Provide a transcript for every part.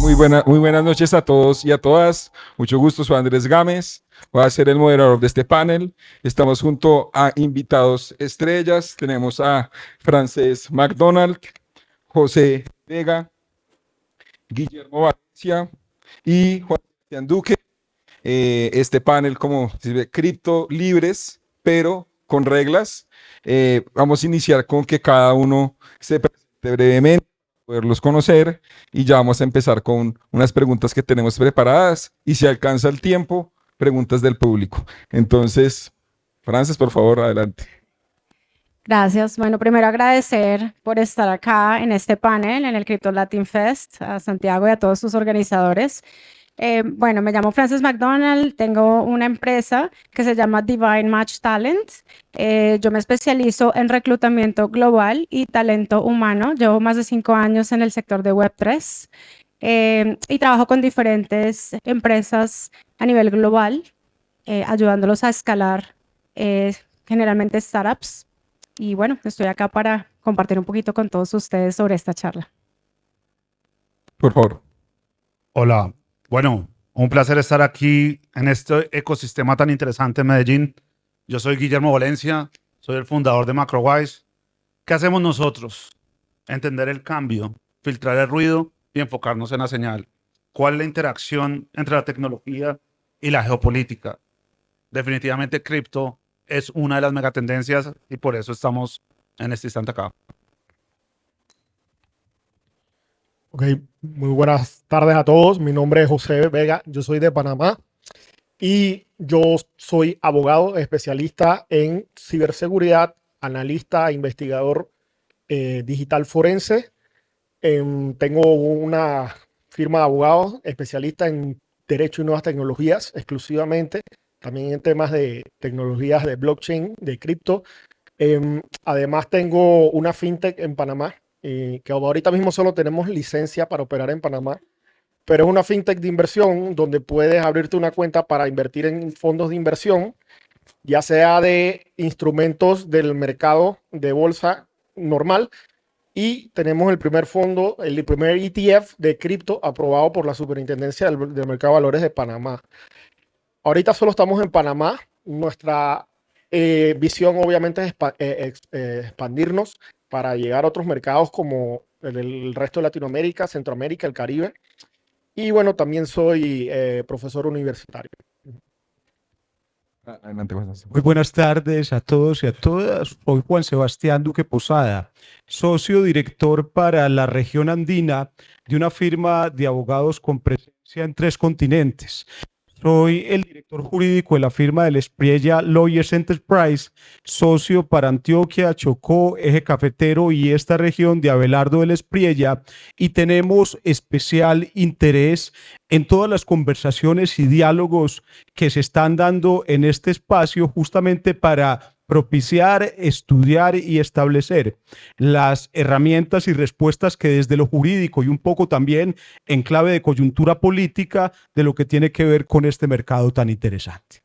Muy buenas noches a todos y a todas. Mucho gusto, soy Andrés Gámez. Voy a ser el moderador de este panel. Estamos junto a invitados estrellas. Tenemos a Frances McDonald, José Vega, Guillermo Valencia y Juan Sebastián Duque. Este panel, como se ve, cripto libres, pero con reglas. Vamos a iniciar con que cada uno se presente brevemente, poderlos conocer, y ya vamos a empezar con unas preguntas que tenemos preparadas y si alcanza el tiempo, preguntas del público. Entonces, Frances, por favor, adelante. Gracias. Bueno, primero agradecer por estar acá en este panel, en el Crypto Latin Fest, a Santiago y a todos sus organizadores. Bueno, me llamo Frances McDonald, tengo una empresa que se llama Divine Match Talent. Yo me especializo en reclutamiento global y talento humano. Llevo más de 5 años en el sector de Web3 y trabajo con diferentes empresas a nivel global, ayudándolos a escalar, generalmente startups. Y bueno, estoy acá para compartir un poquito con todos ustedes sobre esta charla. Por favor. Hola, bueno, un placer estar aquí en este ecosistema tan interesante en Medellín. Yo soy Guillermo Valencia, soy el fundador de MacroWise. ¿Qué hacemos nosotros? Entender el cambio, filtrar el ruido y enfocarnos en la señal. ¿Cuál es la interacción entre la tecnología y la geopolítica? Definitivamente cripto es una de las megatendencias y por eso estamos en este instante acá. Ok, muy buenas tardes a todos. Mi nombre es José Vega, yo soy de Panamá y yo soy abogado especialista en ciberseguridad, analista e investigador digital forense. Tengo una firma de abogados especialista en derecho y nuevas tecnologías exclusivamente, también en temas de tecnologías de blockchain, de cripto. Además tengo una fintech en Panamá, que ahorita mismo solo tenemos licencia para operar en Panamá, pero es una fintech de inversión donde puedes abrirte una cuenta para invertir en fondos de inversión, ya sea de instrumentos del mercado de bolsa normal, y tenemos el primer fondo, el primer ETF de cripto aprobado por la Superintendencia del Mercado de Valores de Panamá. Ahorita solo estamos en Panamá. Nuestra visión obviamente es expandirnos para llegar a otros mercados como el resto de Latinoamérica, Centroamérica, el Caribe. Y bueno, también soy profesor universitario. Adelante, Juan. Muy buenas tardes a todos y a todas. Soy Juan Sebastián Duque Posada, socio director para la región andina de una firma de abogados con presencia en 3 continentes. Soy el director jurídico de la firma del Espriella Lawyers Enterprise, socio para Antioquia, Chocó, Eje Cafetero y esta región de Abelardo del Espriella, y tenemos especial interés en todas las conversaciones y diálogos que se están dando en este espacio justamente para propiciar, estudiar y establecer las herramientas y respuestas que desde lo jurídico y un poco también en clave de coyuntura política de lo que tiene que ver con este mercado tan interesante.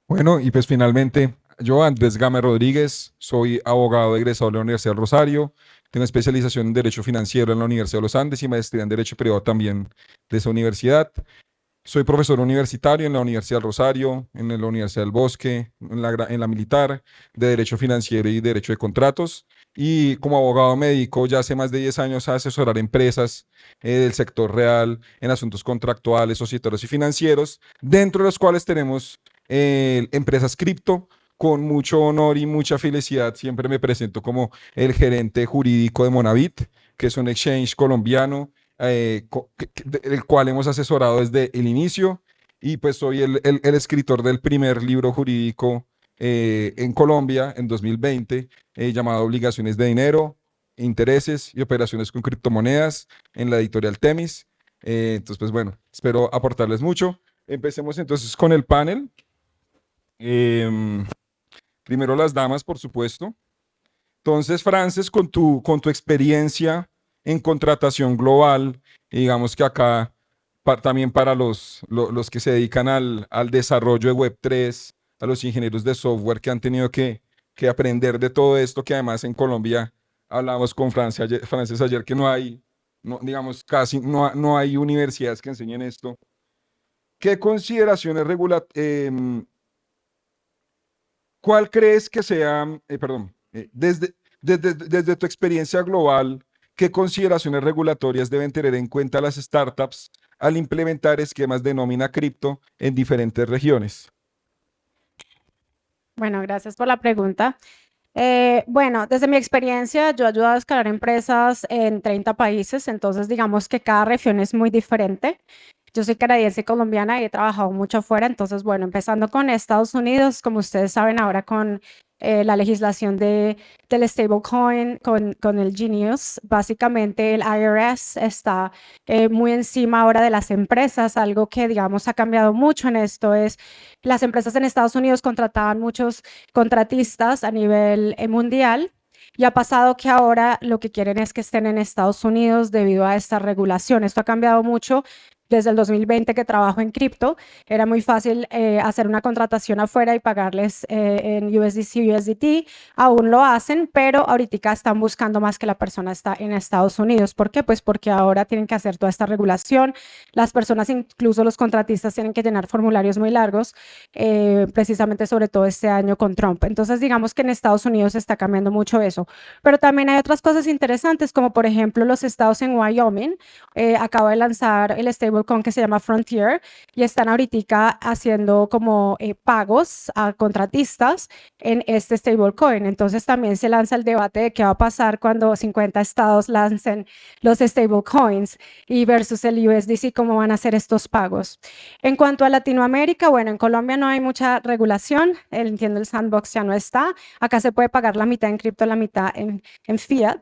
Bueno, y pues finalmente, yo, Andrés Gámez Rodríguez, soy abogado egresado de la Universidad del Rosario, tengo especialización en Derecho Financiero en la Universidad de los Andes y maestría en Derecho Privado también de esa universidad. Soy profesor universitario en la Universidad del Rosario, en la Universidad del Bosque, en la Militar, de Derecho Financiero y Derecho de Contratos. Y como abogado me dedico ya hace más de 10 años a asesorar empresas del sector real en asuntos contractuales, societarios y financieros, dentro de los cuales tenemos empresas cripto. Con mucho honor y mucha felicidad siempre me presento como el gerente jurídico de Monavit, que es un exchange colombiano, el cual hemos asesorado desde el inicio, y pues soy el escritor del primer libro jurídico en Colombia en 2020, llamado Obligaciones de Dinero, Intereses y Operaciones con Criptomonedas, en la editorial Temis. Entonces, pues bueno, espero aportarles mucho. Empecemos entonces con el panel. Primero las damas, por supuesto. Entonces, Frances, con tu experiencia en contratación global, digamos que acá también para los que se dedican al desarrollo de Web3, a los ingenieros de software que han tenido que aprender de todo esto, que además en Colombia hablábamos con Frances ayer que no hay no, digamos, casi no hay universidades que enseñen esto. ¿Qué consideraciones cuál crees que sea, perdón, desde tu experiencia global, qué consideraciones regulatorias deben tener en cuenta las startups al implementar esquemas de nómina cripto en diferentes regiones? Bueno, gracias por la pregunta. Bueno, desde mi experiencia, yo he ayudado a escalar empresas en 30 países, entonces digamos que cada región es muy diferente. Yo soy canadiense y colombiana y he trabajado mucho afuera, entonces bueno, empezando con Estados Unidos, como ustedes saben ahora con la legislación del stablecoin, con el Genius, básicamente el IRS está muy encima ahora de las empresas. Algo que digamos ha cambiado mucho en esto es las empresas en Estados Unidos contrataban muchos contratistas a nivel mundial. Y ha pasado que ahora lo que quieren es que estén en Estados Unidos debido a esta regulación. Esto ha cambiado mucho. Desde el 2020 que trabajo en cripto, era muy fácil hacer una contratación afuera y pagarles en USDC, USDT. Aún lo hacen, pero ahorita están buscando más que la persona está en Estados Unidos. ¿Por qué? Pues porque ahora tienen que hacer toda esta regulación. Las personas, incluso los contratistas, tienen que llenar formularios muy largos, precisamente sobre todo este año con Trump. Entonces, digamos que en Estados Unidos está cambiando mucho eso. Pero también hay otras cosas interesantes, como por ejemplo los estados en Wyoming. Acaba de lanzar el stablecoin que se llama Frontier y están ahorita haciendo como pagos a contratistas en este stablecoin. Entonces también se lanza el debate de qué va a pasar cuando 50 estados lancen los stablecoins y versus el USDC, cómo van a hacer estos pagos. En cuanto a Latinoamérica, bueno, en Colombia no hay mucha regulación, entiendo el sandbox ya no está. Acá se puede pagar la mitad en cripto, la mitad en fiat,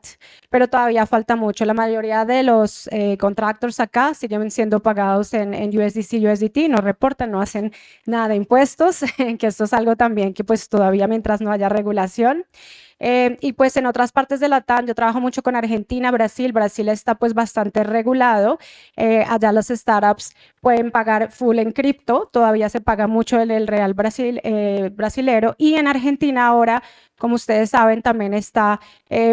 pero todavía falta mucho. La mayoría de los contractors acá siguen siendo pagados en USDC, USDT, no reportan, no hacen nada de impuestos, que esto es algo también que pues todavía mientras no haya regulación. Y pues en otras partes de Latam, yo trabajo mucho con Argentina, Brasil. Brasil está pues bastante regulado. Allá los startups pueden pagar full en cripto, todavía se paga mucho el real brasilero. Y en Argentina ahora, como ustedes saben, también está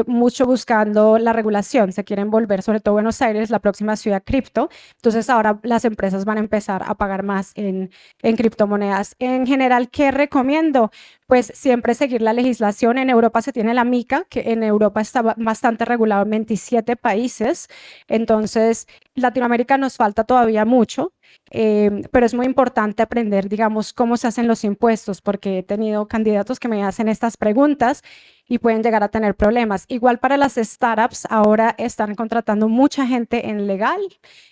mucho buscando la regulación. Se quieren volver, sobre todo Buenos Aires, la próxima ciudad cripto. Entonces ahora las empresas van a empezar a pagar más en criptomonedas. En general, ¿qué recomiendo? Pues siempre seguir la legislación. En Europa se tiene la MiCA, que en Europa está bastante regulado en 27 países. Entonces, Latinoamérica nos falta todavía mucho, pero es muy importante aprender, digamos, cómo se hacen los impuestos, porque he tenido candidatos que me hacen estas preguntas y pueden llegar a tener problemas. Igual para las startups, ahora están contratando mucha gente en legal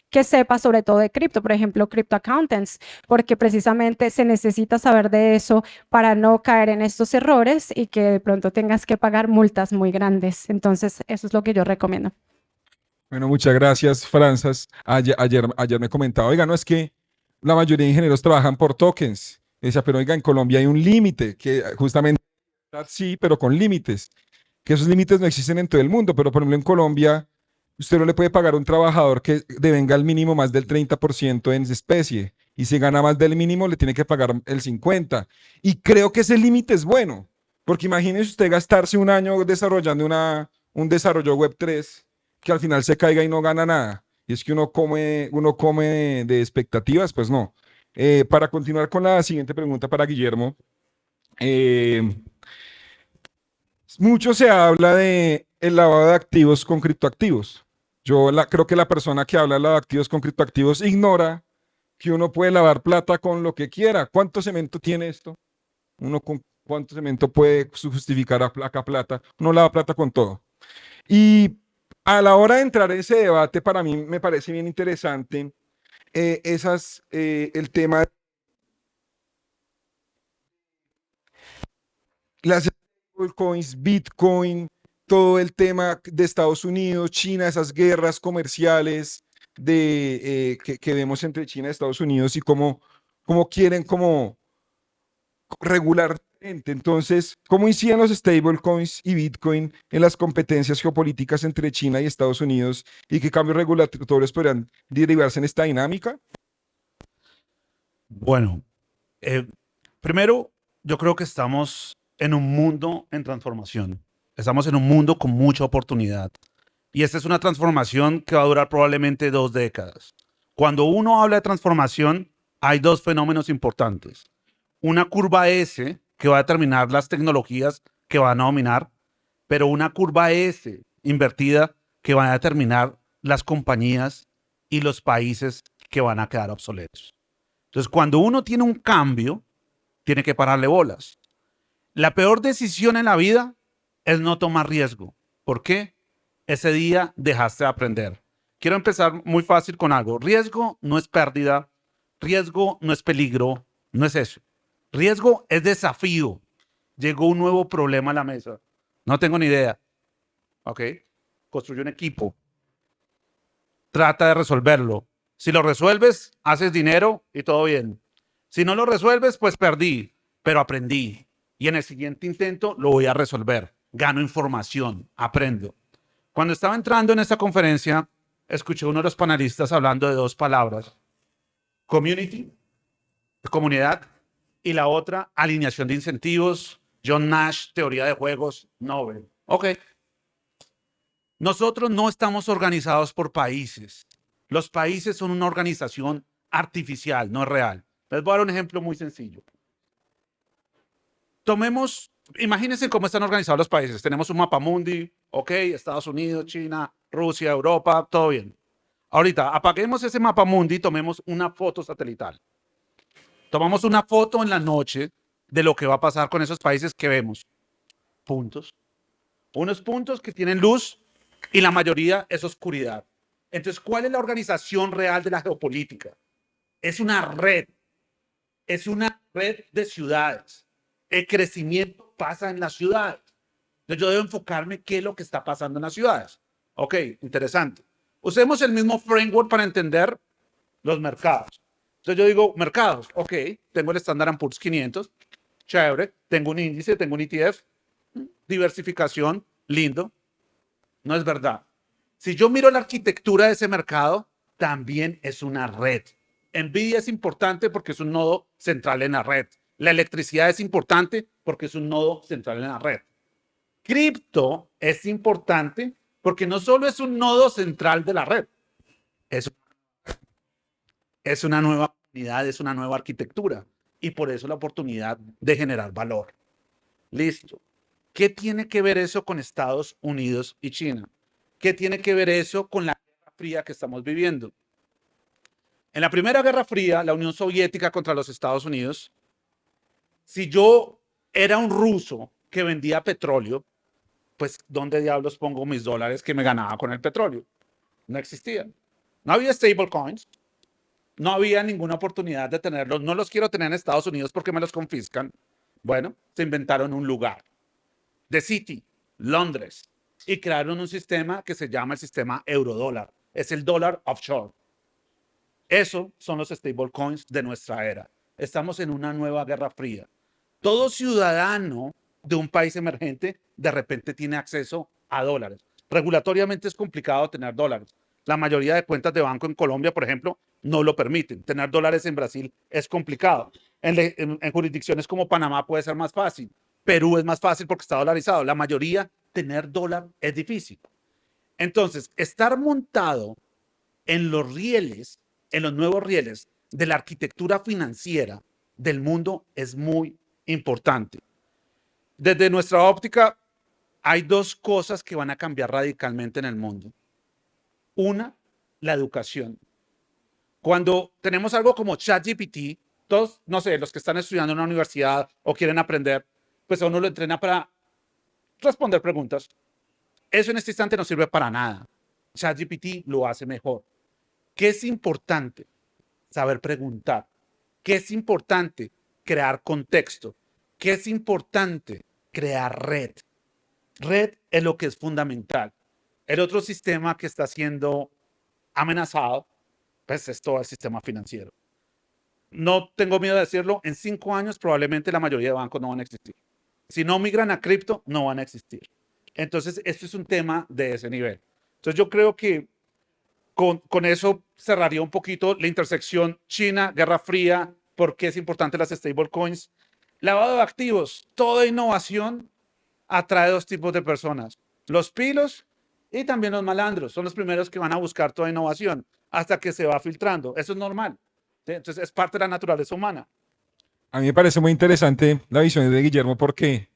que sepa sobre todo de cripto, por ejemplo, crypto accountants, porque precisamente se necesita saber de eso para no caer en estos errores y que de pronto tengas que pagar multas muy grandes. Entonces, eso es lo que yo recomiendo. Bueno, muchas gracias, Franzas. Ayer me comentaba, oiga, no es que la mayoría de ingenieros trabajan por tokens. Decía, pero oiga, en Colombia hay un límite, que justamente sí, pero con límites, que esos límites no existen en todo el mundo, pero por ejemplo en Colombia usted no le puede pagar a un trabajador que devenga al mínimo más del 30% en especie, y si gana más del mínimo le tiene que pagar el 50%. Y creo que ese límite es bueno, porque imagínese usted gastarse un año desarrollando un desarrollo web 3 que al final se caiga y no gana nada. Y es que uno come de expectativas, pues no. Para continuar con la siguiente pregunta para Guillermo, eh, mucho se habla de el lavado de activos con criptoactivos. Creo que la persona que habla de lavado de activos con criptoactivos ignora que uno puede lavar plata con lo que quiera. ¿Cuánto cemento tiene esto? Uno con cuánto cemento puede justificar a placa plata. Uno lava plata con todo. Y a la hora de entrar en ese debate, para mí me parece bien interesante el tema de las coins, Bitcoin, todo el tema de Estados Unidos, China, esas guerras comerciales que vemos entre China y Estados Unidos y cómo quieren regularmente. Entonces, ¿cómo inciden los stablecoins y Bitcoin en las competencias geopolíticas entre China y Estados Unidos y qué cambios regulatorios podrían derivarse en esta dinámica? Bueno, primero, yo creo que estamos en un mundo en transformación. Estamos en un mundo con mucha oportunidad. Y esta es una transformación que va a durar probablemente 2 décadas. Cuando uno habla de transformación, hay 2 fenómenos importantes. Una curva S que va a determinar las tecnologías que van a dominar, pero una curva S invertida que va a determinar las compañías y los países que van a quedar obsoletos. Entonces, cuando uno tiene un cambio, tiene que pararle bolas. La peor decisión en la vida es no tomar riesgo. ¿Por qué? Ese día dejaste de aprender. Quiero empezar muy fácil con algo. Riesgo no es pérdida, riesgo no es peligro, no es eso. Riesgo es desafío. Llegó un nuevo problema a la mesa. No tengo ni idea. ¿Ok? Construye un equipo. Trata de resolverlo. Si lo resuelves, haces dinero y todo bien. Si no lo resuelves, pues perdí, pero aprendí. Y en el siguiente intento lo voy a resolver. Gano información, aprendo. Cuando estaba entrando en esta conferencia, escuché a uno de los panelistas hablando de 2 palabras. Community, comunidad, y la otra, alineación de incentivos. John Nash, teoría de juegos, Nobel. Ok. Nosotros no estamos organizados por países. Los países son una organización artificial, no es real. Les voy a dar un ejemplo muy sencillo. Imagínense cómo están organizados los países. Tenemos un mapamundi, ok, Estados Unidos, China, Rusia, Europa, todo bien. Ahorita, apaguemos ese mapamundi y tomemos una foto satelital. Tomamos una foto en la noche de lo que va a pasar con esos países que vemos. Puntos. Unos puntos que tienen luz y la mayoría es oscuridad. Entonces, ¿cuál es la organización real de la geopolítica? Es una red. Es una red de ciudades. El crecimiento pasa en las ciudades. Entonces, yo debo enfocarme qué es lo que está pasando en las ciudades. Ok, interesante. Usemos el mismo framework para entender los mercados. Entonces, yo digo, mercados, ok, tengo el Standard & Poor's 500, chévere, tengo un índice, tengo un ETF, diversificación, lindo. No es verdad. Si yo miro la arquitectura de ese mercado, también es una red. Nvidia es importante porque es un nodo central en la red. La electricidad es importante porque es un nodo central en la red. Cripto es importante porque no solo es un nodo central de la red, es una nueva comunidad, es una nueva arquitectura y por eso la oportunidad de generar valor. Listo. ¿Qué tiene que ver eso con Estados Unidos y China? ¿Qué tiene que ver eso con la Guerra Fría que estamos viviendo? En la Primera Guerra Fría, la Unión Soviética contra los Estados Unidos, si yo era un ruso que vendía petróleo, pues ¿dónde diablos pongo mis dólares que me ganaba con el petróleo? No existían. No había stablecoins, no había ninguna oportunidad de tenerlos. No los quiero tener en Estados Unidos porque me los confiscan. Bueno, se inventaron un lugar. The City, Londres, y crearon un sistema que se llama el sistema eurodólar. Es el dólar offshore. Eso son los stablecoins de nuestra era. Estamos en una nueva guerra fría. Todo ciudadano de un país emergente de repente tiene acceso a dólares. Regulatoriamente es complicado tener dólares. La mayoría de cuentas de banco en Colombia, por ejemplo, no lo permiten. Tener dólares en Brasil es complicado. En jurisdicciones como Panamá puede ser más fácil. Perú es más fácil porque está dolarizado. La mayoría, tener dólar es difícil. Entonces, estar montado en los rieles, en los nuevos rieles de la arquitectura financiera del mundo es muy importante. Desde nuestra óptica, hay 2 cosas que van a cambiar radicalmente en el mundo. Una, la educación. Cuando tenemos algo como ChatGPT, todos, no sé, los que están estudiando en una universidad o quieren aprender, pues a uno lo entrena para responder preguntas. Eso en este instante no sirve para nada. ChatGPT lo hace mejor. ¿Qué es importante? Saber preguntar. ¿Qué es importante? Crear contexto. ¿Qué es importante? Crear red. Red es lo que es fundamental. El otro sistema que está siendo amenazado, pues es todo el sistema financiero. No tengo miedo de decirlo, en 5 años probablemente la mayoría de bancos no van a existir. Si no migran a cripto, no van a existir. Entonces, esto es un tema de ese nivel. Entonces, yo creo que con eso cerraría un poquito la intersección China, Guerra Fría, por qué es importante las stablecoins. Lavado de activos, toda innovación atrae 2 tipos de personas, los pilos Y también los malandros son los primeros que van a buscar toda innovación hasta que se va filtrando. Eso es normal. ¿Sí? Entonces es parte de la naturaleza humana. A mí me parece muy interesante la visión de Guillermo porque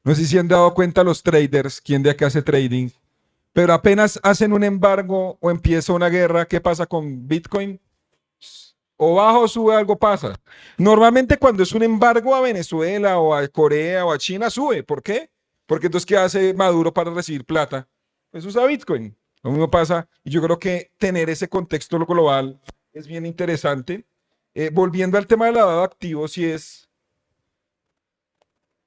no sé si han dado cuenta los traders, quién de acá hace trading, pero apenas hacen un embargo o empieza una guerra, ¿qué pasa con Bitcoin? O baja o sube, algo pasa. Normalmente cuando es un embargo a Venezuela o a Corea o a China, sube. ¿Por qué? Porque entonces, ¿qué hace Maduro para recibir plata? Pues usa Bitcoin. Lo mismo pasa, y yo creo que tener ese contexto global es bien interesante. Volviendo al tema del lavado de activos, si es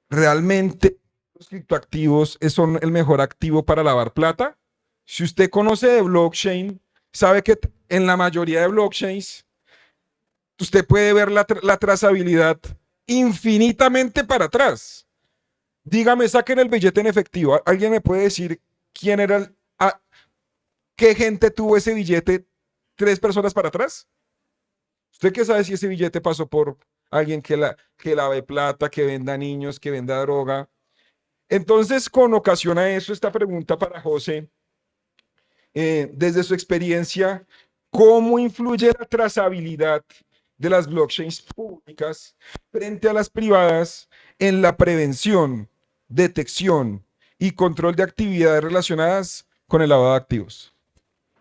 realmente los criptoactivos son el mejor activo para lavar plata. Si usted conoce de blockchain, sabe que en la mayoría de blockchains usted puede ver la trazabilidad infinitamente para atrás. Dígame, saquen el billete en efectivo. ¿Alguien me puede decir quién era qué gente tuvo ese billete 3 personas para atrás? ¿Usted qué sabe si ese billete pasó por alguien que lave plata, que venda niños, que venda droga? Entonces, con ocasión a eso, esta pregunta para José, desde su experiencia, ¿cómo influye la trazabilidad de las blockchains públicas frente a las privadas en la prevención, detección y control de actividades relacionadas con el lavado de activos?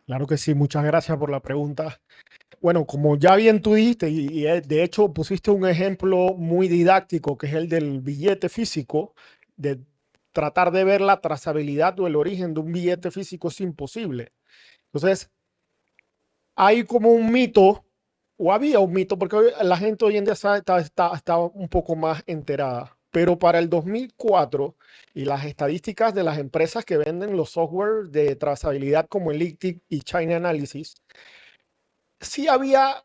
Claro que sí, muchas gracias por la pregunta. Bueno, como ya bien tú dijiste, y de hecho pusiste un ejemplo muy didáctico, que es el del billete físico, de tratar de ver la trazabilidad o el origen de un billete físico es imposible. Entonces, hay como un mito, o había un mito, porque la gente hoy en día está un poco más enterada, pero para el 2004 y las estadísticas de las empresas que venden los software de trazabilidad como Elliptic y China Analysis, sí había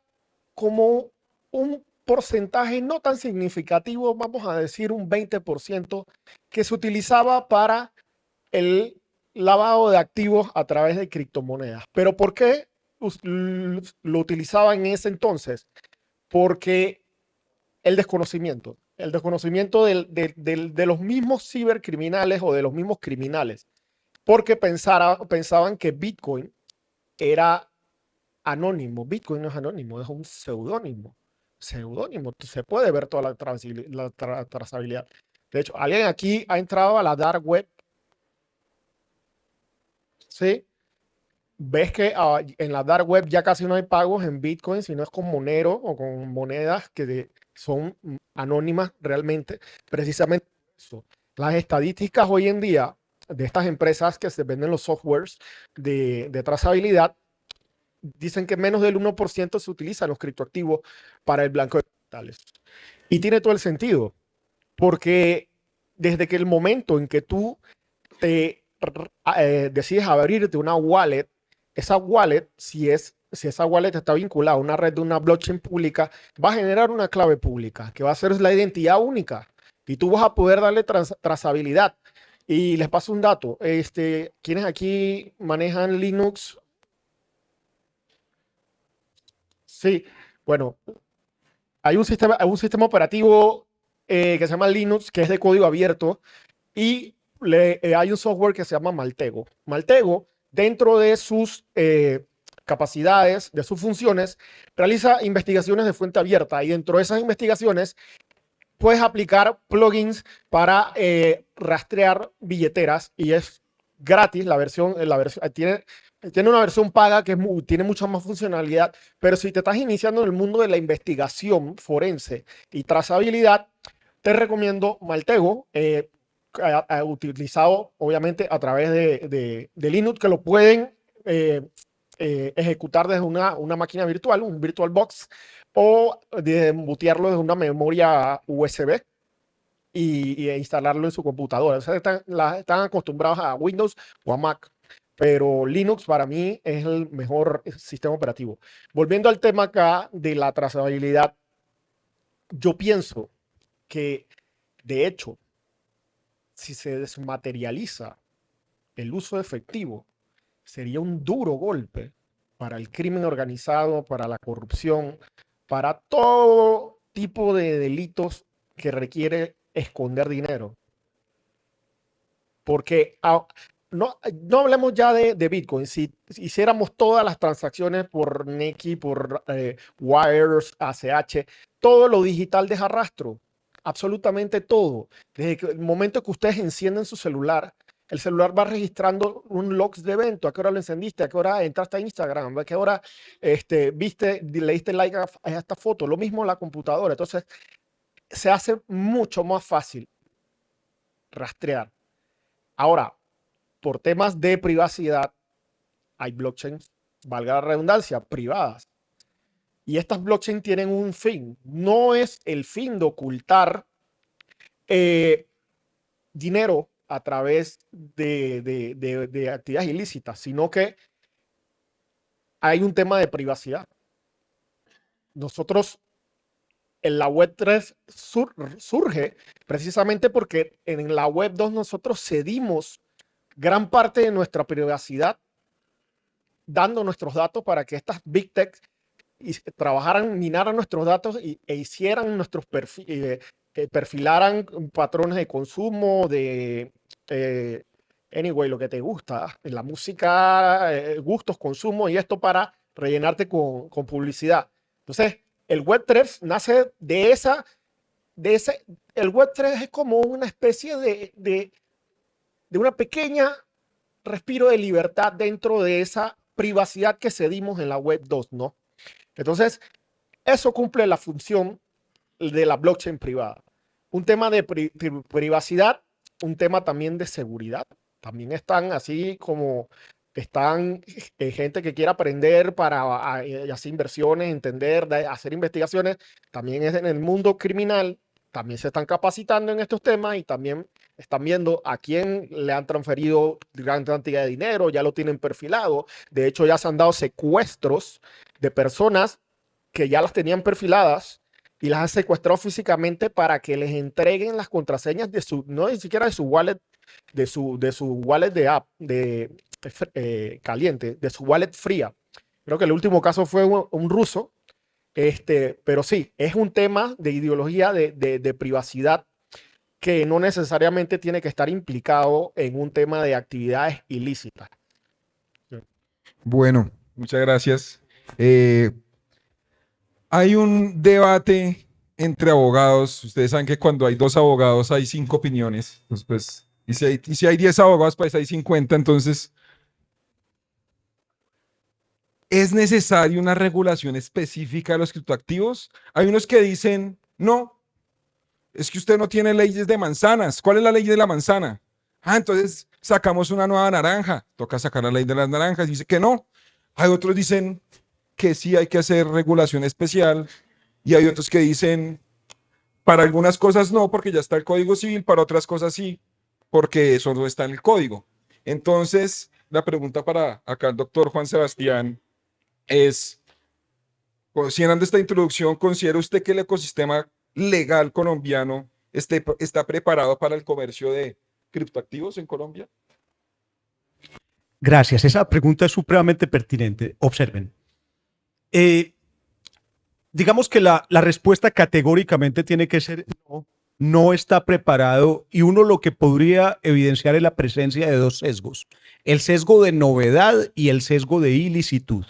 como un porcentaje no tan significativo, vamos a decir un 20%, que se utilizaba para el lavado de activos a través de criptomonedas. ¿Pero por qué lo utilizaban en ese entonces? Porque el desconocimiento de los mismos cibercriminales o de los mismos criminales, porque pensaban que Bitcoin era anónimo. Bitcoin no es anónimo, es un seudónimo. Seudónimo, se puede ver toda la trazabilidad. De hecho, alguien aquí ha entrado a la dark web, ¿sí? Ves que en la dark web ya casi no hay pagos en Bitcoin, sino es con Monero o con monedas que son anónimas realmente. Precisamente eso. Las estadísticas hoy en día de estas empresas que se venden los softwares de trazabilidad dicen que menos del 1% se utilizan los criptoactivos para el blanco de capitales. Y tiene todo el sentido, porque desde que el momento en que tú decides abrirte una wallet, esa wallet, si esa wallet está vinculada a una red de una blockchain pública, va a generar una clave pública que va a ser la identidad única y tú vas a poder darle trazabilidad. Y les paso un dato. ¿Quiénes aquí manejan Linux? Sí, bueno, hay un sistema operativo que se llama Linux, que es de código abierto, y hay un software que se llama Maltego. Maltego, dentro de sus capacidades, de sus funciones, realiza investigaciones de fuente abierta y dentro de esas investigaciones puedes aplicar plugins para rastrear billeteras y es gratis. Tiene una versión paga que tiene mucha más funcionalidad, pero si te estás iniciando en el mundo de la investigación forense y trazabilidad, te recomiendo Maltego, utilizado obviamente a través de Linux, que lo pueden ejecutar desde una máquina virtual, un VirtualBox, o de embutearlo desde una memoria USB e instalarlo en su computadora. O sea, están acostumbrados a Windows o a Mac, pero Linux para mí es el mejor sistema operativo. Volviendo al tema acá de la trazabilidad, yo pienso que, de hecho, si se desmaterializa el uso efectivo, sería un duro golpe para el crimen organizado, para la corrupción, para todo tipo de delitos que requiere esconder dinero. Porque no hablemos ya de Bitcoin. Si hiciéramos todas las transacciones por Nequi, por Wires, ACH, todo lo digital deja rastro. Absolutamente todo. Desde el momento que ustedes encienden su celular, el celular va registrando un logs de evento. ¿A qué hora lo encendiste? ¿A qué hora entraste a Instagram? ¿A qué hora le diste like a esta foto? Lo mismo la computadora. Entonces, se hace mucho más fácil rastrear. Ahora, por temas de privacidad, hay blockchains, valga la redundancia, privadas. Y estas blockchains tienen un fin. No es el fin de ocultar dinero a través de actividades ilícitas, sino que hay un tema de privacidad. Nosotros en la web 3 surge precisamente porque en la web 2 nosotros cedimos gran parte de nuestra privacidad dando nuestros datos para que estas big tech trabajaran, minaran nuestros datos e hicieran nuestros perfiles, perfilaran patrones de consumo, anyway, lo que te gusta, la música, gustos, consumo y esto para rellenarte con publicidad. Entonces, el Web3 nace de ese, el Web3 es como una especie de una pequeña respiro de libertad dentro de esa privacidad que cedimos en la Web 2, ¿no? Entonces, eso cumple la función de la blockchain privada. Un tema de privacidad, un tema también de seguridad. También están así como están gente que quiere aprender para hacer inversiones, entender, hacer investigaciones. También es en el mundo criminal. También se están capacitando en estos temas y también están viendo a quién le han transferido gran cantidad de dinero, ya lo tienen perfilado. De hecho, ya se han dado secuestros de personas que ya las tenían perfiladas y las han secuestrado físicamente para que les entreguen las contraseñas de su, no ni siquiera de su wallet, de su wallet de app, caliente, de su wallet fría. Creo que el último caso fue un ruso. Pero sí, es un tema de ideología de privacidad que no necesariamente tiene que estar implicado en un tema de actividades ilícitas. Bueno, muchas gracias. Hay un debate entre abogados. Ustedes saben que cuando hay dos abogados hay 5 opiniones. Entonces, pues, y si hay 10 abogados, pues hay 50. Entonces, ¿es necesaria una regulación específica de los criptoactivos? Hay unos que dicen, no, es que usted no tiene leyes de manzanas. ¿Cuál es la ley de la manzana? Ah, entonces sacamos una nueva naranja. Toca sacar la ley de las naranjas. Dice que no. Hay otros que dicen que sí hay que hacer regulación especial. Y hay otros que dicen, para algunas cosas no, porque ya está el Código Civil. Para otras cosas sí, porque eso no está en el código. Entonces, la pregunta para acá el doctor Juan Sebastián es, considerando esta introducción, ¿considera usted que el ecosistema legal colombiano está preparado para el comercio de criptoactivos en Colombia? Gracias, esa pregunta es supremamente pertinente. Observen. Digamos que la respuesta categóricamente tiene que ser no, no está preparado, y uno lo que podría evidenciar es la presencia de dos sesgos, el sesgo de novedad y el sesgo de ilicitud.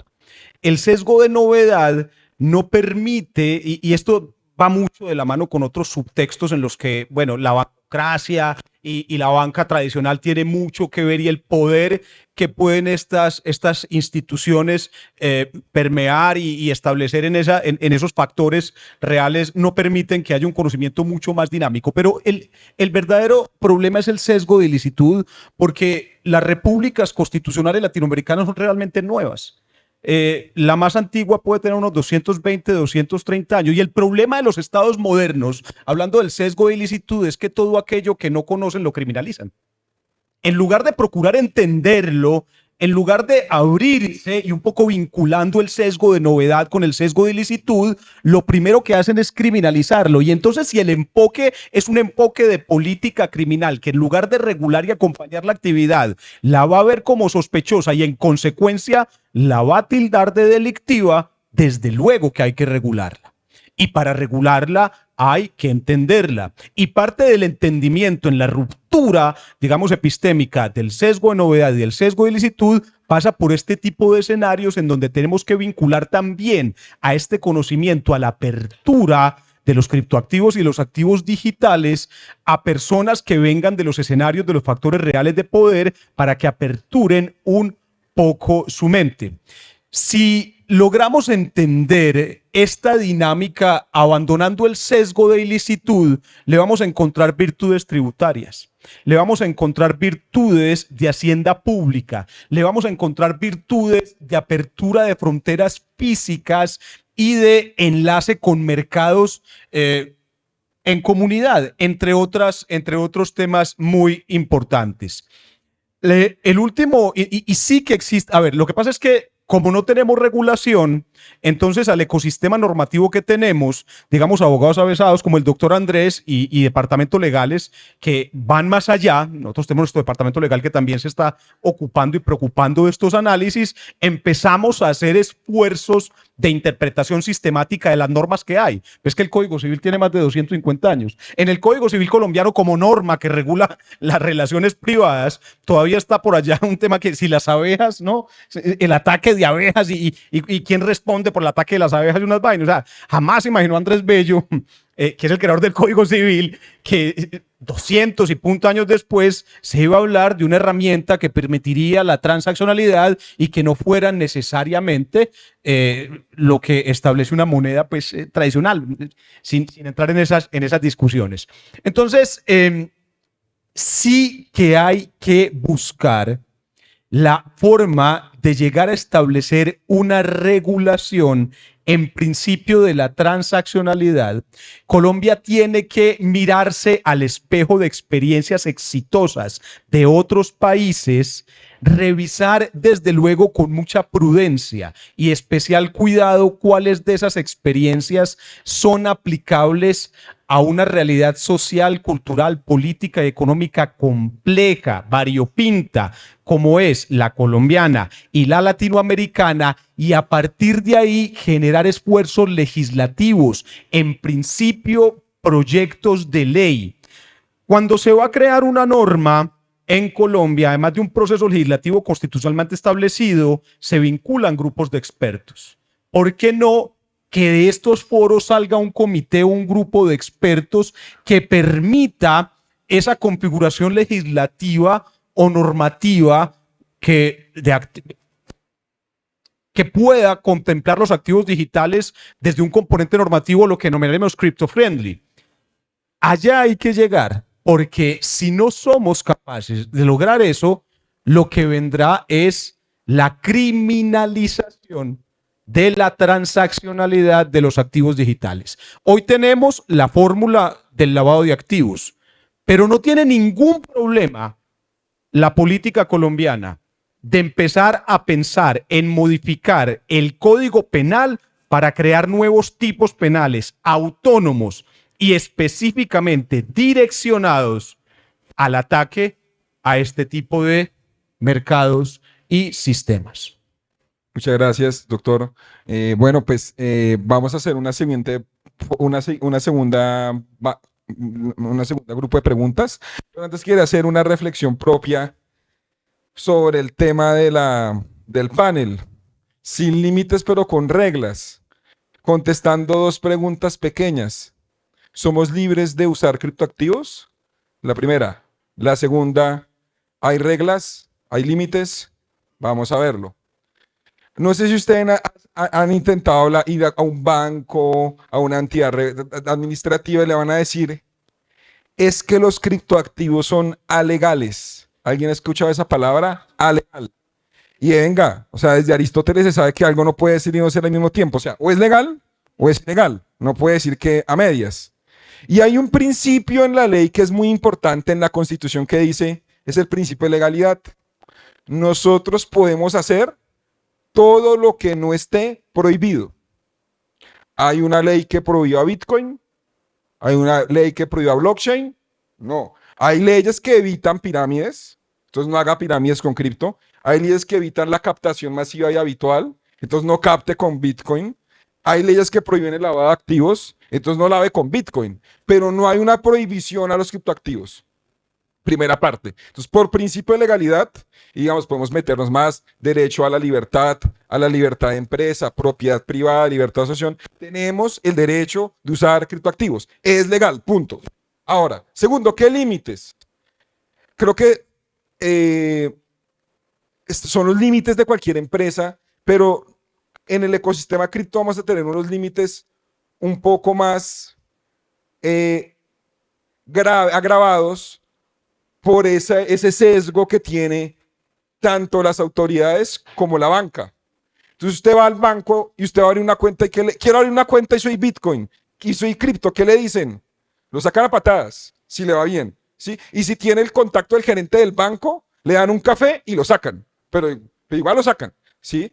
El sesgo de novedad no permite, y esto va mucho de la mano con otros subtextos en los que, bueno, la bancocracia y la banca tradicional tiene mucho que ver, y el poder que pueden estas instituciones permear y establecer en esos factores reales no permiten que haya un conocimiento mucho más dinámico. Pero el verdadero problema es el sesgo de ilicitud, porque las repúblicas constitucionales latinoamericanas son realmente nuevas. La más antigua puede tener unos 220, 230 años. Y el problema de los estados modernos, hablando del sesgo de ilicitud, es que todo aquello que no conocen lo criminalizan. En lugar de procurar entenderlo, en lugar de abrirse y un poco vinculando el sesgo de novedad con el sesgo de ilicitud, lo primero que hacen es criminalizarlo. Y entonces, si el enfoque es un enfoque de política criminal, que en lugar de regular y acompañar la actividad, la va a ver como sospechosa y en consecuencia la va a tildar de delictiva, desde luego que hay que regularla. Y para regularla hay que entenderla. Y parte del entendimiento en la ruptura, digamos, epistémica del sesgo de novedad y del sesgo de ilicitud pasa por este tipo de escenarios en donde tenemos que vincular también a este conocimiento, a la apertura de los criptoactivos y los activos digitales a personas que vengan de los escenarios de los factores reales de poder para que aperturen un poco su mente. Si logramos entender esta dinámica abandonando el sesgo de ilicitud, le vamos a encontrar virtudes tributarias, le vamos a encontrar virtudes de hacienda pública, le vamos a encontrar virtudes de apertura de fronteras físicas y de enlace con mercados en comunidad, entre otros temas muy importantes. El último, y sí que existe, a ver, lo que pasa es que como no tenemos regulación, entonces al ecosistema normativo que tenemos, digamos, abogados avesados como el doctor Andrés y departamentos legales que van más allá, nosotros tenemos nuestro departamento legal que también se está ocupando y preocupando de estos análisis, empezamos a hacer esfuerzos de interpretación sistemática de las normas que hay. Ves que el Código Civil tiene más de 250 años. En el Código Civil colombiano, como norma que regula las relaciones privadas, todavía está por allá un tema que si las abejas, ¿no? El ataque de abejas y quién responde por el ataque de las abejas y unas vainas. O sea, jamás imaginó Andrés Bello, que es el creador del Código Civil, que 200 y punto años después se iba a hablar de una herramienta que permitiría la transaccionalidad y que no fuera necesariamente lo que establece una moneda pues, tradicional, sin entrar en esas discusiones. Entonces, sí que hay que buscar la forma de llegar a establecer una regulación en principio de la transaccionalidad. Colombia tiene que mirarse al espejo de experiencias exitosas de otros países, revisar desde luego con mucha prudencia y especial cuidado cuáles de esas experiencias son aplicables a una realidad social, cultural, política y económica compleja, variopinta, como es la colombiana y la latinoamericana, y a partir de ahí generar esfuerzos legislativos, en principio proyectos de ley. Cuando se va a crear una norma en Colombia, además de un proceso legislativo constitucionalmente establecido, se vinculan grupos de expertos. ¿Por qué no que de estos foros salga un comité o un grupo de expertos que permita esa configuración legislativa o normativa que pueda contemplar los activos digitales desde un componente normativo, lo que denominaremos crypto-friendly? Allá hay que llegar, porque si no somos capaces de lograr eso, lo que vendrá es la criminalización de la transaccionalidad de los activos digitales. Hoy tenemos la fórmula del lavado de activos, pero no tiene ningún problema la política colombiana de empezar a pensar en modificar el Código Penal para crear nuevos tipos penales autónomos y específicamente direccionados al ataque a este tipo de mercados y sistemas. Muchas gracias, doctor. Bueno, pues vamos a hacer una segunda grupo de preguntas. Pero antes quiero hacer una reflexión propia sobre el tema del panel. Sin límites, pero con reglas. Contestando dos preguntas pequeñas. ¿Somos libres de usar criptoactivos? La primera. La segunda, ¿hay reglas? ¿Hay límites? Vamos a verlo. No sé si ustedes han intentado ir a un banco, a una entidad administrativa y le van a decir, es que los criptoactivos son alegales. ¿Alguien ha escuchado esa palabra? Alegal. Y venga, o sea, desde Aristóteles se sabe que algo no puede ser y no ser al mismo tiempo. O sea, o es legal o es ilegal. No puede decir que a medias. Y hay un principio en la ley que es muy importante en la Constitución que dice, es el principio de legalidad. Nosotros podemos hacer todo lo que no esté prohibido. ¿Hay una ley que prohíba Bitcoin? ¿Hay una ley que prohíba blockchain? No. Hay leyes que evitan pirámides, entonces no haga pirámides con cripto. Hay leyes que evitan la captación masiva y habitual, entonces no capte con Bitcoin. Hay leyes que prohíben el lavado de activos, entonces no lave con Bitcoin, pero no hay una prohibición a los criptoactivos. Primera parte. Entonces, por principio de legalidad, digamos, podemos meternos más derecho a la libertad de empresa, propiedad privada, libertad de asociación. Tenemos el derecho de usar criptoactivos. Es legal, punto. Ahora, segundo, ¿qué límites? Creo que son los límites de cualquier empresa, pero en el ecosistema cripto vamos a tener unos límites un poco más agravados por ese sesgo que tiene tanto las autoridades como la banca. Entonces usted va al banco y usted va a abrir una cuenta y quiero abrir una cuenta y soy Bitcoin y soy cripto, ¿qué le dicen? Lo sacan a patadas, si le va bien, ¿sí? Y si tiene el contacto del gerente del banco, le dan un café y lo sacan, pero igual lo sacan, ¿sí?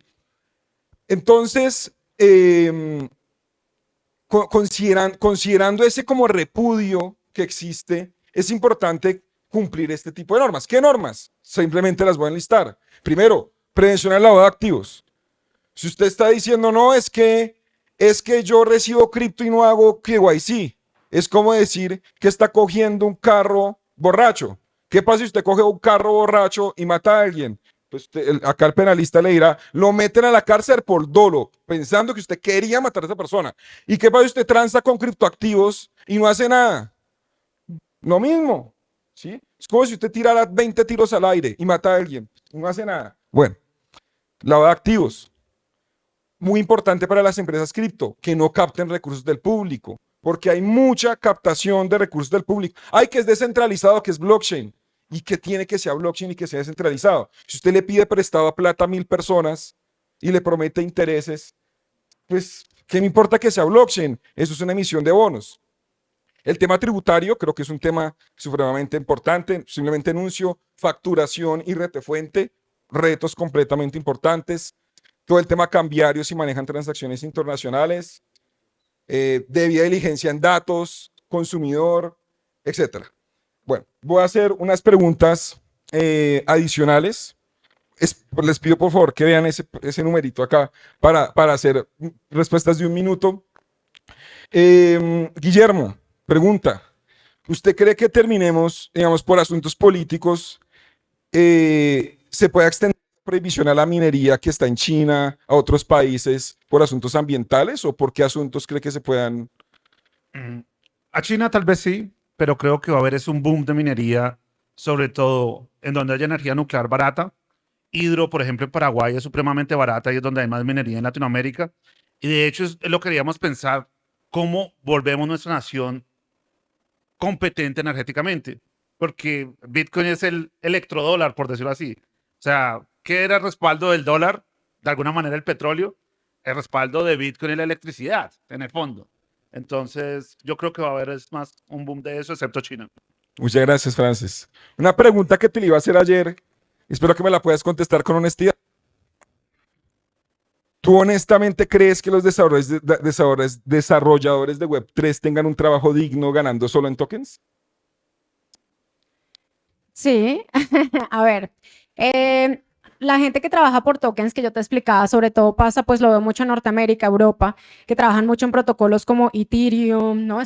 Entonces, considerando ese como repudio que existe, es importante cumplir este tipo de normas. ¿Qué normas? Simplemente las voy a enlistar. Primero, prevención al lavado de activos. Si usted está diciendo, no, es que yo recibo cripto y no hago KYC, es como decir que está cogiendo un carro borracho. ¿Qué pasa si usted coge un carro borracho y mata a alguien? Pues acá el penalista le dirá, lo meten a la cárcel por dolo, pensando que usted quería matar a esa persona. ¿Y qué pasa si usted transa con criptoactivos y no hace nada? Lo mismo, ¿sí? Es como si usted tirara 20 tiros al aire y mata a alguien, no hace nada. Bueno, lavado de activos. Muy importante para las empresas cripto, que no capten recursos del público, porque hay mucha captación de recursos del público. Hay que es descentralizado, que es blockchain, y que tiene que ser blockchain y que sea descentralizado. Si usted le pide prestado a plata a 1000 personas y le promete intereses, pues, ¿qué me importa que sea blockchain? Eso es una emisión de bonos. El tema tributario creo que es un tema supremamente importante. Simplemente enuncio facturación y retefuente, retos completamente importantes. Todo el tema cambiario si manejan transacciones internacionales, debida diligencia en datos, consumidor, etcétera. Bueno, voy a hacer unas preguntas adicionales. Les pido por favor que vean ese numerito acá para hacer respuestas de 1 minuto. Guillermo, pregunta. ¿Usted cree que terminemos, digamos, por asuntos políticos, se puede extender la prohibición a la minería que está en China, a otros países, por asuntos ambientales o por qué asuntos cree que se puedan? A China tal vez sí, pero creo que va a haber es un boom de minería, sobre todo en donde haya energía nuclear barata. Hidro, por ejemplo, en Paraguay es supremamente barata y es donde hay más minería en Latinoamérica. Y de hecho es lo que queríamos pensar, cómo volvemos nuestra nación competente energéticamente. Porque Bitcoin es el electrodólar, por decirlo así. O sea, ¿qué era el respaldo del dólar? De alguna manera el petróleo. El respaldo de Bitcoin y la electricidad, en el fondo. Entonces, yo creo que va a haber es más un boom de eso, excepto China. Muchas gracias, Francis. Una pregunta que te le iba a hacer ayer, espero que me la puedas contestar con honestidad. ¿Tú honestamente crees que los desarrolladores de Web3 tengan un trabajo digno ganando solo en tokens? Sí, a ver, la gente que trabaja por tokens que yo te explicaba, sobre todo pasa, pues lo veo mucho en Norteamérica, Europa, que trabajan mucho en protocolos como Ethereum, ¿no?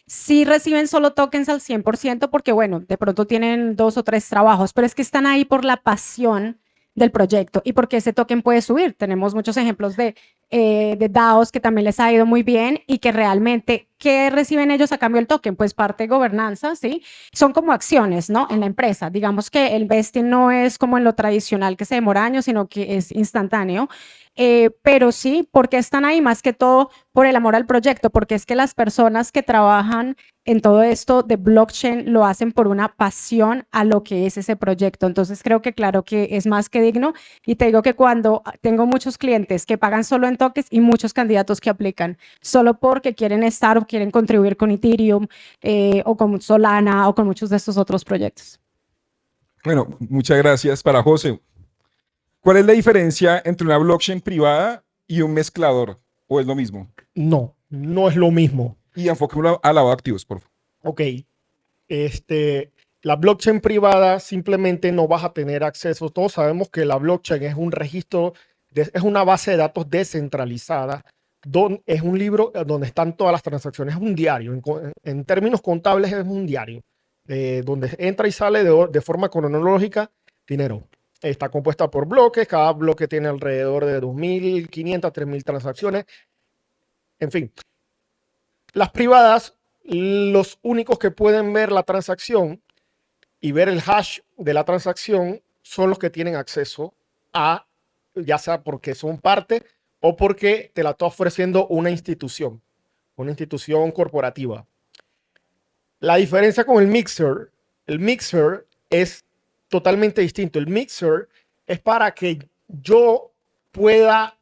Sí reciben solo tokens al 100% porque, bueno, de pronto tienen 2 o 3 trabajos, pero es que están ahí por la pasión del proyecto y porque ese token puede subir. Tenemos muchos ejemplos de DAOs que también les ha ido muy bien y que realmente, ¿qué reciben ellos a cambio del token? Pues parte de gobernanza, ¿sí? Son como acciones, ¿no? En la empresa. Digamos que el vesting no es como en lo tradicional que se demora años, sino que es instantáneo. Pero sí, porque están ahí más que todo por el amor al proyecto, porque es que las personas que trabajan en todo esto de blockchain lo hacen por una pasión a lo que es ese proyecto. Entonces creo que claro que es más que digno y te digo que cuando tengo muchos clientes que pagan solo en tokens y muchos candidatos que aplican solo porque quieren estar o quieren contribuir con Ethereum o con Solana o con muchos de estos otros proyectos. Bueno, muchas gracias para José. ¿Cuál es la diferencia entre una blockchain privada y un mezclador? ¿O es lo mismo? No, no es lo mismo. Y enfoquémoslo a lavado de activos, por favor. Ok. La blockchain privada simplemente no vas a tener acceso. Todos sabemos que la blockchain es un registro, es una base de datos descentralizada es un libro donde están todas las transacciones, es un diario, en términos contables es un diario, donde entra y sale de forma cronológica dinero. Está compuesta por bloques, cada bloque tiene alrededor de 2.500, 3.000 transacciones, en fin. Las privadas, los únicos que pueden ver la transacción y ver el hash de la transacción son los que tienen acceso a, ya sea porque son parte o porque te la está ofreciendo una institución corporativa. La diferencia con el mixer es totalmente distinto. El mixer es para que yo pueda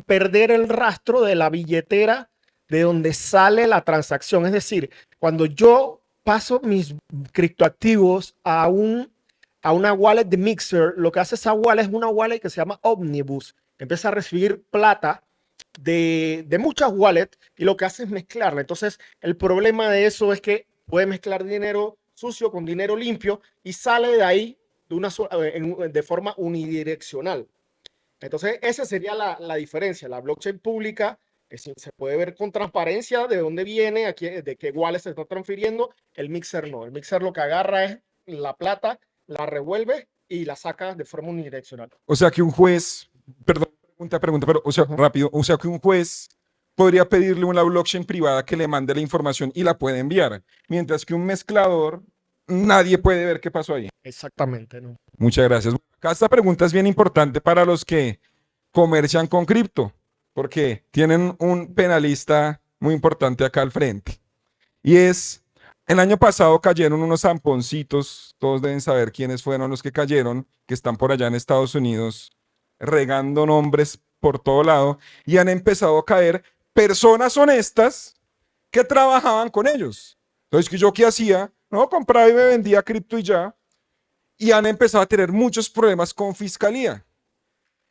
perder el rastro de la billetera de donde sale la transacción. Es decir, cuando yo paso mis criptoactivos a una wallet de Mixer, lo que hace esa wallet es una wallet que se llama Omnibus. Empieza a recibir plata de muchas wallets y lo que hace es mezclarla. Entonces, el problema de eso es que puede mezclar dinero sucio con dinero limpio y sale de ahí de forma unidireccional. Entonces, esa sería la diferencia. La blockchain pública se puede ver con transparencia de dónde viene, de qué wallet se está transfiriendo. El mixer no. El mixer lo que agarra es la plata, la revuelve y la saca de forma unidireccional. O sea que un juez, perdón, pregunta, pero, o sea, rápido, o sea que un juez podría pedirle a una blockchain privada que le mande la información y la puede enviar, mientras que un mezclador, nadie puede ver qué pasó ahí. Exactamente, ¿no? Muchas gracias. Acá esta pregunta es bien importante para los que comercian con cripto, porque tienen un penalista muy importante acá al frente. Y es, el año pasado cayeron unos zamponcitos, todos deben saber quiénes fueron los que cayeron, que están por allá en Estados Unidos, regando nombres por todo lado, y han empezado a caer personas honestas que trabajaban con ellos. Entonces, ¿yo qué hacía? No, compraba y me vendía cripto y ya. Y han empezado a tener muchos problemas con fiscalía.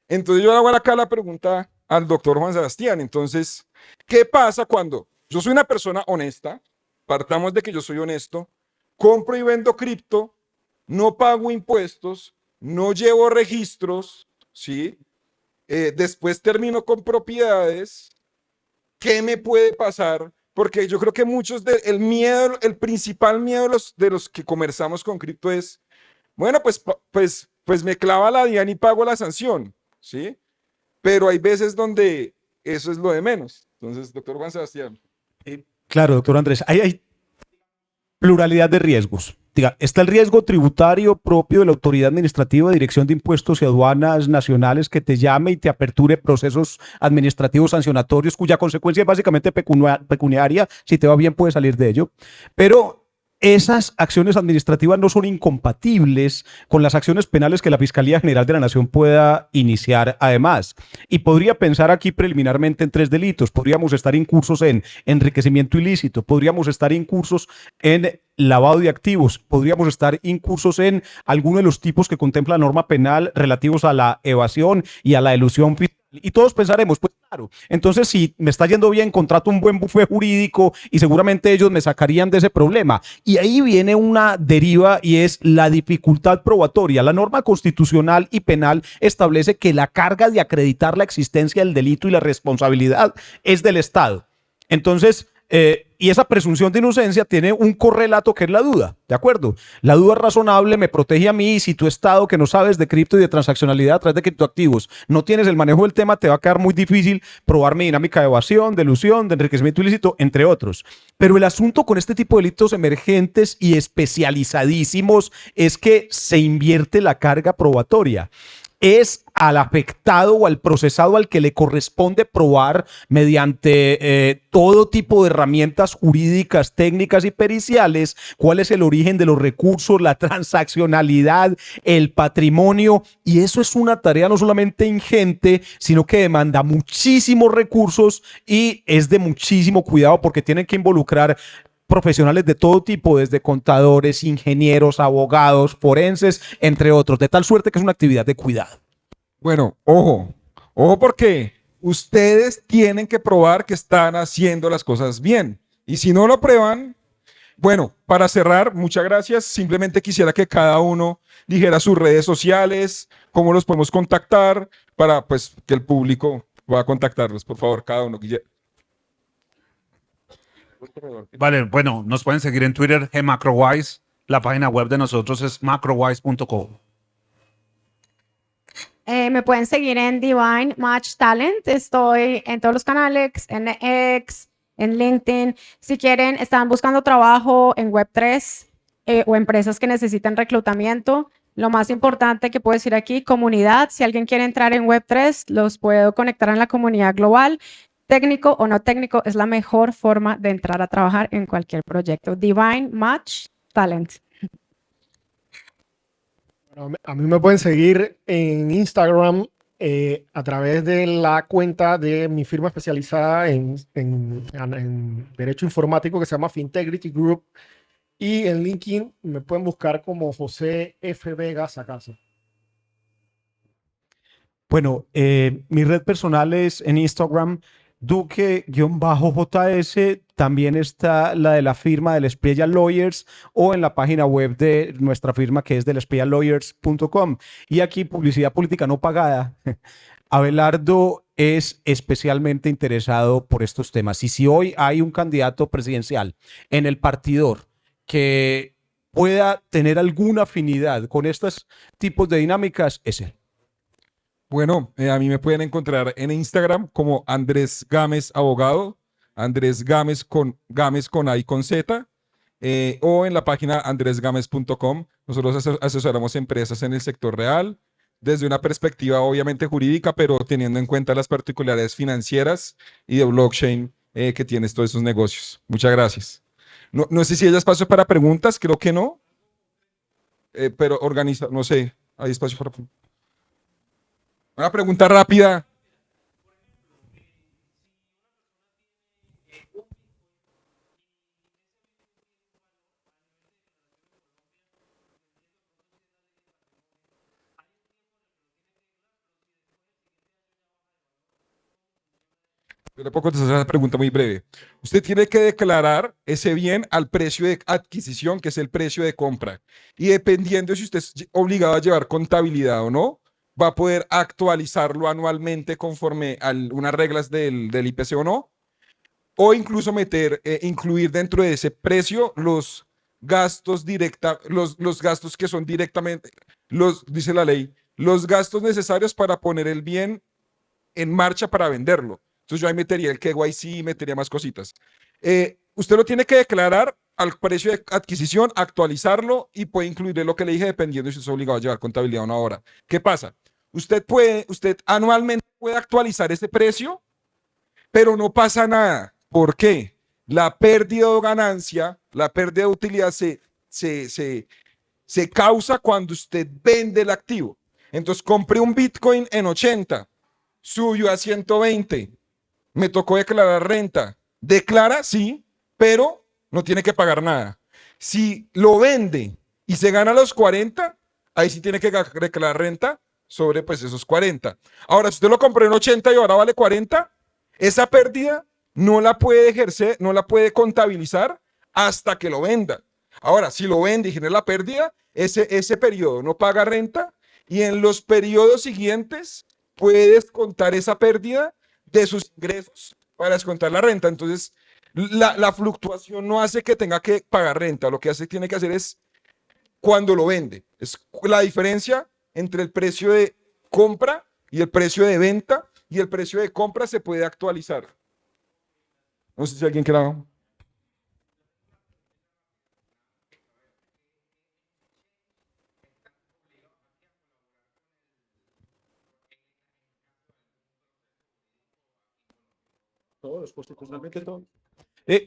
Entonces yo le hago acá la pregunta al doctor Juan Sebastián. Entonces, ¿qué pasa cuando yo soy una persona honesta? Partamos de que yo soy honesto, compro y vendo cripto, no pago impuestos, no llevo registros, ¿sí? Después termino con propiedades. ¿Qué me puede pasar? Porque yo creo que muchos el miedo, el principal miedo de los que conversamos con cripto es, bueno, pues me clava la DIAN y pago la sanción, ¿sí? Pero hay veces donde eso es lo de menos. Entonces, doctor Juan Sebastián. Claro, doctor Andrés, hay pluralidad de riesgos. Diga, está el riesgo tributario propio de la Autoridad Administrativa de Dirección de Impuestos y Aduanas Nacionales que te llame y te aperture procesos administrativos sancionatorios cuya consecuencia es básicamente pecuniaria. Si te va bien, puedes salir de ello. Pero esas acciones administrativas no son incompatibles con las acciones penales que la Fiscalía General de la Nación pueda iniciar además. Y podría pensar aquí preliminarmente en 3 delitos. Podríamos estar incursos en enriquecimiento ilícito, podríamos estar incursos en lavado de activos, podríamos estar incursos en alguno de los tipos que contempla la norma penal relativos a la evasión y a la elusión fiscal. Y todos pensaremos, pues claro, entonces si me está yendo bien, contrato un buen bufete jurídico y seguramente ellos me sacarían de ese problema. Y ahí viene una deriva y es la dificultad probatoria. La norma constitucional y penal establece que la carga de acreditar la existencia del delito y la responsabilidad es del Estado. Entonces, y esa presunción de inocencia tiene un correlato que es la duda, ¿de acuerdo? La duda razonable me protege a mí y si tu Estado que no sabes de cripto y de transaccionalidad a través de criptoactivos no tienes el manejo del tema, te va a quedar muy difícil probar mi dinámica de evasión, de elusión, de enriquecimiento ilícito, entre otros. Pero el asunto con este tipo de delitos emergentes y especializadísimos es que se invierte la carga probatoria. Es al afectado o al procesado al que le corresponde probar mediante todo tipo de herramientas jurídicas, técnicas y periciales cuál es el origen de los recursos, la transaccionalidad, el patrimonio, y eso es una tarea no solamente ingente, sino que demanda muchísimos recursos y es de muchísimo cuidado porque tienen que involucrar profesionales de todo tipo, desde contadores, ingenieros, abogados, forenses, entre otros, de tal suerte que es una actividad de cuidado. Bueno, ojo porque ustedes tienen que probar que están haciendo las cosas bien. Y si no lo prueban, bueno, para cerrar, muchas gracias. Simplemente quisiera que cada uno dijera sus redes sociales, cómo los podemos contactar para pues que el público voy a contactarlos, por favor, cada uno. Vale, bueno, nos pueden seguir en Twitter, GMacroWise. La página web de nosotros es macrowise.co. Me pueden seguir en Divine Match Talent. Estoy en todos los canales, en X, en LinkedIn. Si quieren, están buscando trabajo en Web3 o empresas que necesitan reclutamiento. Lo más importante que puedo decir aquí, comunidad. Si alguien quiere entrar en Web3, los puedo conectar en la comunidad global. Técnico o no técnico, es la mejor forma de entrar a trabajar en cualquier proyecto. Divine Match Talent. Bueno, a mí me pueden seguir en Instagram a través de la cuenta de mi firma especializada en Derecho Informático que se llama Fintegrity Group. Y en LinkedIn me pueden buscar como José F. Vega Sacasa. Bueno, mi red personal es en Instagram, Duque-JS. También está la de la firma del Espriella Lawyers o en la página web de nuestra firma que es delespriellalawyers.com. Y aquí publicidad política no pagada. Abelardo es especialmente interesado por estos temas. Y si hoy hay un candidato presidencial en el partidor que pueda tener alguna afinidad con estos tipos de dinámicas, es él. Bueno, a mí me pueden encontrar en Instagram como Andrés Gámez Abogado, Andrés Gámez con A y con Z, o en la página andresgames.com. Nosotros asesoramos empresas en el sector real, desde una perspectiva obviamente jurídica, pero teniendo en cuenta las particularidades financieras y de blockchain que tienen todos esos negocios. Muchas gracias. No sé si hay espacio para preguntas, creo que no, pero organiza, no sé, hay espacio para preguntas. Una pregunta rápida. Yo le puedo contestar esa pregunta muy breve. Usted tiene que declarar ese bien al precio de adquisición, que es el precio de compra. Y dependiendo si usted es obligado a llevar contabilidad o no, va a poder actualizarlo anualmente conforme a unas reglas del IPC o no. O incluso incluir dentro de ese precio los gastos los gastos que son directamente, dice la ley, los gastos necesarios para poner el bien en marcha para venderlo. Entonces yo ahí metería el KYC, metería más cositas. Usted lo tiene que declarar al precio de adquisición, actualizarlo y puede incluir lo que le dije dependiendo si es obligado a llevar contabilidad o no ahora. ¿Qué pasa? Usted anualmente puede actualizar ese precio, pero no pasa nada. ¿Por qué? La pérdida o ganancia, la pérdida de utilidad se causa cuando usted vende el activo. Entonces compré un Bitcoin en 80, subió a 120, me tocó declarar renta. Declara, sí, pero no tiene que pagar nada. Si lo vende y se gana los 40, ahí sí tiene que declarar renta sobre pues esos 40. Ahora, si usted lo compró en 80 y ahora vale 40, esa pérdida no la puede ejercer, no la puede contabilizar hasta que lo venda. Ahora, si lo vende y genera la pérdida, ese periodo no paga renta y en los periodos siguientes puede descontar esa pérdida de sus ingresos para descontar la renta. Entonces, la fluctuación no hace que tenga que pagar renta. Lo que tiene que hacer es cuando lo vende. Es la diferencia entre el precio de compra y el precio de venta, y el precio de compra se puede actualizar. No sé si alguien quiera.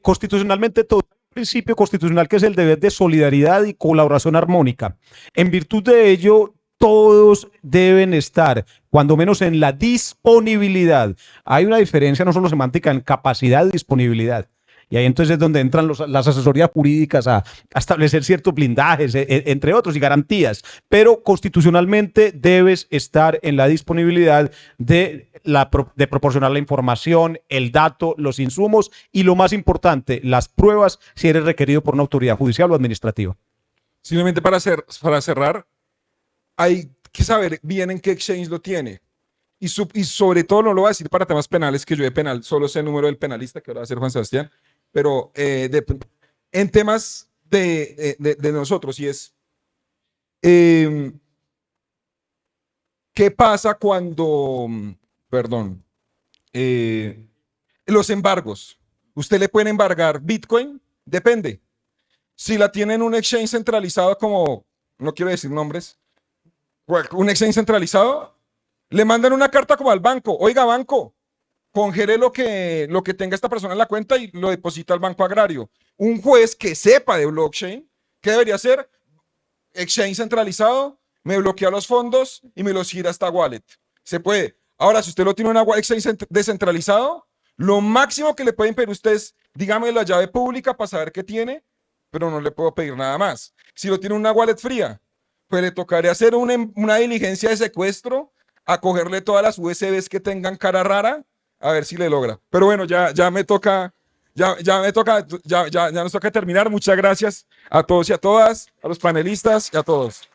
Constitucionalmente todo. Principio constitucional que es el deber de solidaridad y colaboración armónica. En virtud de ello, todos deben estar, cuando menos en la disponibilidad. Hay una diferencia no solo semántica en capacidad y disponibilidad. Y ahí entonces es donde entran las asesorías jurídicas a establecer ciertos blindajes, entre otros, y garantías. Pero constitucionalmente debes estar en la disponibilidad de proporcionar la información, el dato, los insumos y, lo más importante, las pruebas si eres requerido por una autoridad judicial o administrativa. Simplemente para cerrar, hay que saber bien en qué exchange lo tiene. y sobre todo no lo voy a decir para temas penales, que yo de penal solo sé el número del penalista, que ahora va a ser Juan Sebastián, pero en temas de nosotros, y es, ¿qué pasa cuando, perdón, los embargos? ¿Usted le puede embargar Bitcoin? Depende. Si la tiene en un exchange centralizado como, no quiero decir nombres, un exchange centralizado, le mandan una carta como al banco. Oiga, banco, congele lo que tenga esta persona en la cuenta y lo deposita al banco agrario. Un juez que sepa de blockchain, ¿qué debería hacer? Exchange centralizado, me bloquea los fondos y me los gira hasta wallet. Se puede. Ahora, si usted lo tiene en un exchange descentralizado, lo máximo que le pueden pedir ustedes, dígame la llave pública para saber qué tiene, pero no le puedo pedir nada más. Si lo tiene en una wallet fría, pues le tocaría hacer una diligencia de secuestro, a cogerle todas las USBs que tengan cara rara, a ver si le logra. Pero bueno, ya me toca, ya nos toca terminar. Muchas gracias a todos y a todas, a los panelistas y a todos.